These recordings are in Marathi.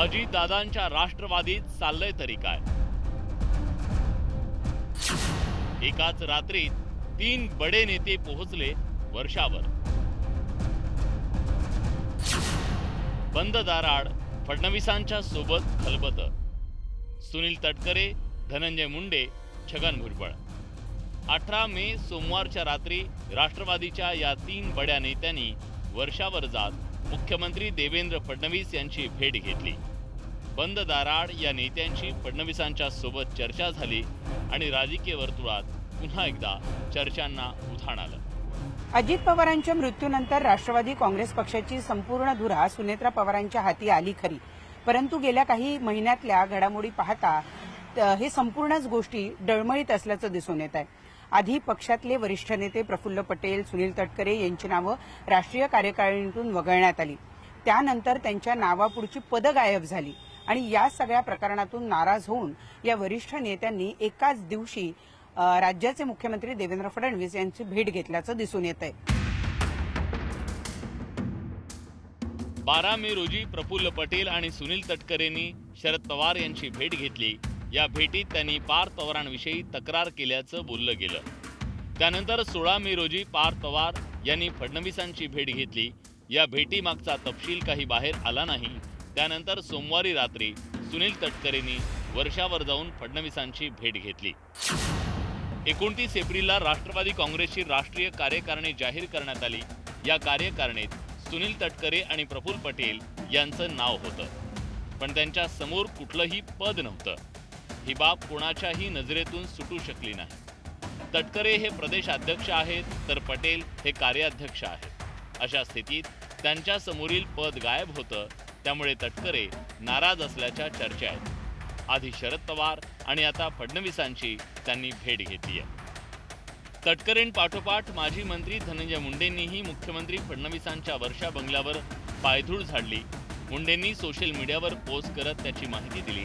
अजितदादांच्या राष्ट्रवादीत चाललंय तरी काय? एकाच रात्रीत 3 बडे नेते पोहोचले वर्षावर. बंद दाराआड फडणवीसांच्या सोबत खलबत. सुनील तटकरे, धनंजय मुंडे, छगन भुजबळ. 18 मे सोमवारच्या रात्री राष्ट्रवादीच्या या 3 बड्या नेत्यांनी वर्षावर जात मुख्यमंत्री देवेंद्र फडणवीस यांची भेट घेतली. बंद दाराआड या नेत्यांची फडणवीसांच्या सोबत चर्चा झाली आणि राजकीय वर्तुळात पुन्हा एकदा चर्चांना उधाण आलं. अजित पवारांच्या मृत्यूनंतर राष्ट्रवादी काँग्रेस पक्षाची संपूर्ण धुरा सुनेत्रा पवारांच्या हाती आली खरी, परंतु गेल्या काही महिन्यातल्या घडामोडी पाहता हे संपूर्णच गोष्टी डळमळीत असल्याचं दिसून येत आहे. आधी पक्षातले वरिष्ठ नेते प्रफुल्ल पटेल, सुनील तटकरे यांची नावं राष्ट्रीय कार्यकारिणीतून वगळण्यात आली. त्यानंतर त्यांच्या नावापुढची पदं गायब झाली आणि या सगळ्या प्रकरणातून नाराज होऊन या वरिष्ठ नेत्यांनी एकाच दिवशी राज्याचे मुख्यमंत्री देवेंद्र फडणवीस यांची भेट घेतल्याचं दिसून येत आहे. 12 मे रोजी प्रफुल्ल पटेल आणि सुनील तटकरेंनी शरद पवार यांची भेट घेतली. या भेटीत त्यांनी पार्थ पवारांविषयी तक्रार केल्याचं बोललं गेलं. त्यानंतर 16 मे रोजी पार्थ पवार यांनी फडणवीसांची भेट घेतली. या भेटीमागचा तपशील काही बाहेर आला नाही. त्यानंतर सोमवारी रात्री सुनील तटकरेंनी वर्षावर जाऊन फडणवीसांची भेट घेतली. 29 एप्रिलला राष्ट्रवादी काँग्रेसची राष्ट्रीय कार्यकारिणी जाहीर करण्यात आली. या कार्यकारिणीत सुनील तटकरे आणि प्रफुल्ल पटेल यांचं नाव होतं, पण त्यांच्या समोर कुठलंही पद नव्हतं. ही बाब कोणाच्याही नजरेतून सुटू शकली नाही. तटकरे हे प्रदेशाध्यक्ष आहेत, तर पटेल हे कार्याध्यक्ष आहेत. अशा स्थितीत त्यांच्या समोरील पद गायब होतं. त्यामुळे तटकरे नाराज असल्याच्या चर्चा आहेत. आधी शरद पवार आणि आता फडणवीसांची त्यांनी भेट घेतली आहे. तटकरेंपाठोपाठ माजी मंत्री धनंजय मुंडेंनीही मुख्यमंत्री फडणवीसांच्या वर्षा बंगल्यावर पायधूळ झाडली. मुंडेंनी सोशल मीडियावर पोस्ट करत त्याची माहिती दिली.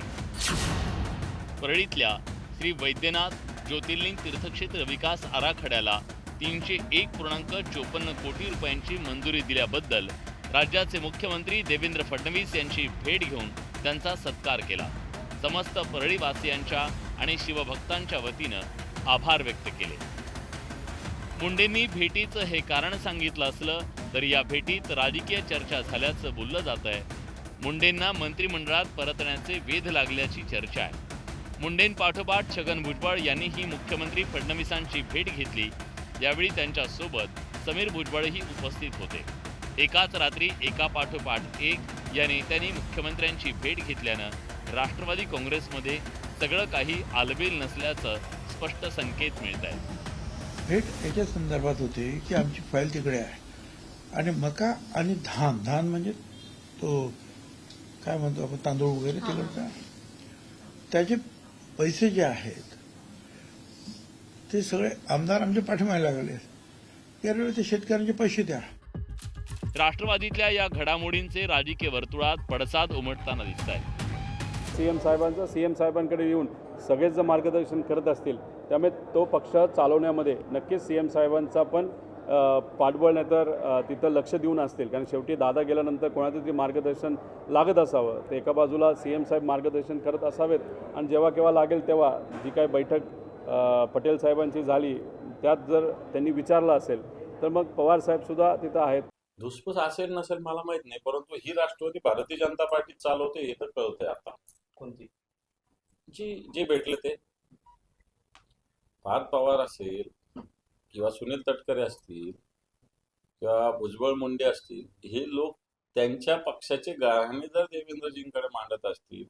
परळीतल्या श्री वैद्यनाथ ज्योतिर्लिंग तीर्थक्षेत्र विकास आराखड्याला 301.54 कोटी रुपयांची मंजुरी दिल्याबद्दल राज्याचे मुख्यमंत्री देवेंद्र फडणवीस यांची भेट घेऊन त्यांचा सत्कार केला. समस्त परळीवासियांच्या आणि शिवभक्तांच्या वतीनं आभार व्यक्त केले. मुंडेंनी भेटीचं हे कारण सांगितलं असलं तरी या भेटीत राजकीय चर्चा झाल्याचं बोललं जात आहे. मुंडेंना मंत्रिमंडळात परतण्याचे वेध लागल्याची चर्चा आहे. मुंडेंपाठोपाठ छगन भुजबळ यांनीही मुख्यमंत्री फडणवीसांची भेट घेतली. यावेळी त्यांच्यासोबत समीर भुजबळही उपस्थित होते. एकाच रात्री एकापाठोपाठ एक या नेत्यांनी मुख्यमंत्र्यांची भेट घेतल्यानं राष्ट्रवादी काँग्रेसमध्ये सगळं काही आलबेल नसल्याचं स्पष्ट संकेत मिळत आहे. भेट याच्या संदर्भात होते की आमची फाईल तिकडे आहे आणि मका आणि धान म्हणजे तो काय म्हणतो आपण तांदूळ वगैरे तिकडचा, त्याचे पैसे जे आहेत ते सगळे आमदार आमच्या पाठीमागे लागले. यावेळी ते शेतकऱ्यांचे पैसे द्या. राष्ट्रवादीतल्या या घडामोडींचे राजकीय वर्तुळात पडसाद उमटताना दिसत आहे. सीएम साहेबांकडे येऊन सगळेच जर मार्गदर्शन करत असतील, त्यामुळे तो पक्ष चालवण्यामध्ये नक्कीच सीएम साहेबांचा पण पाठबळ नाही तर तिथं लक्ष देऊन असतील. कारण शेवटी दादा गेल्यानंतर कोणाचं तरी मार्गदर्शन लागत असावं. तर एका बाजूला सीएम साहेब मार्गदर्शन करत असावेत आणि जेव्हा केव्हा लागेल तेव्हा जी काय बैठक पटेल साहेबांची झाली त्यात जर त्यांनी विचारलं असेल तर मग पवार साहेबसुद्धा तिथं आहेत. धुसफूस असेल नसेल मला माहित नाही, परंतु ही राष्ट्रवादी भारतीय जनता पार्टी चालवते हे तर कळतंय आता. कोणती जे भेटले ते पार्थ पवार असेल किंवा सुनील तटकरे असतील किंवा भुजबळ मुंडे असतील, हे लोक त्यांच्या पक्षाचे गाऱ्हाणे जर देवेंद्रजींकडे मांडत असतील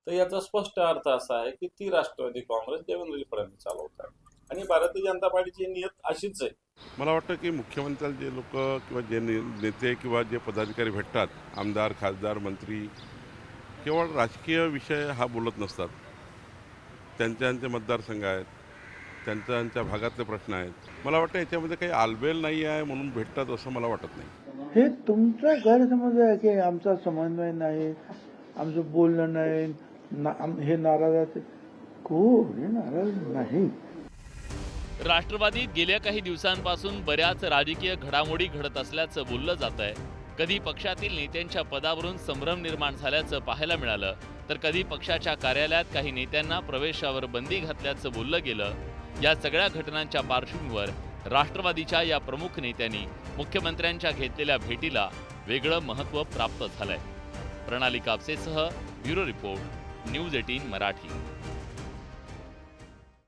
तर याचा स्पष्ट अर्थ असा आहे की ती राष्ट्रवादी काँग्रेस देवेंद्रजी फडणवीस चालवतात आणि भारतीय जनता पार्टीची नियत अशीच आहे. मला वाटतं की मुख्यमंत्र्याला जे लोक किंवा जे नेते किंवा जे पदाधिकारी भेटतात, आमदार, खासदार, मंत्री, केवळ राजकीय विषय हा बोलत नसतात. त्यांचे मतदारसंघ आहेत, त्यांच्या भागातले प्रश्न आहेत. मला वाटतं याच्यामध्ये काही आलबेल नाही आहे म्हणून भेटतात असं मला वाटत नाही. हे तुमचा गैरसमज आहे की आमचा समन्वय नाही, आमचं बोलणं नाही, हे नाराज आहे. कोण नाराज नाही. राष्ट्रवादीत गेल्या काही दिवसांपासून बऱ्याच राजकीय घडामोडी घडत असल्याचं बोललं जात आहे. कधी पक्षातील नेत्यांच्या पदावरून संभ्रम निर्माण झाल्याचं पाहायला मिळालं, तर कधी पक्षाच्या कार्यालयात काही नेत्यांना प्रवेशावर बंदी घातल्याचं बोललं गेलं. या सगळ्या घटनांच्या पार्श्वभूमीवर राष्ट्रवादीच्या या प्रमुख नेत्यांनी मुख्यमंत्र्यांच्या घेतलेल्या भेटीला वेगळं महत्त्व प्राप्त झालंय. प्रणाली कापसेसह ब्युरो रिपोर्ट, न्यूज 18 मराठी.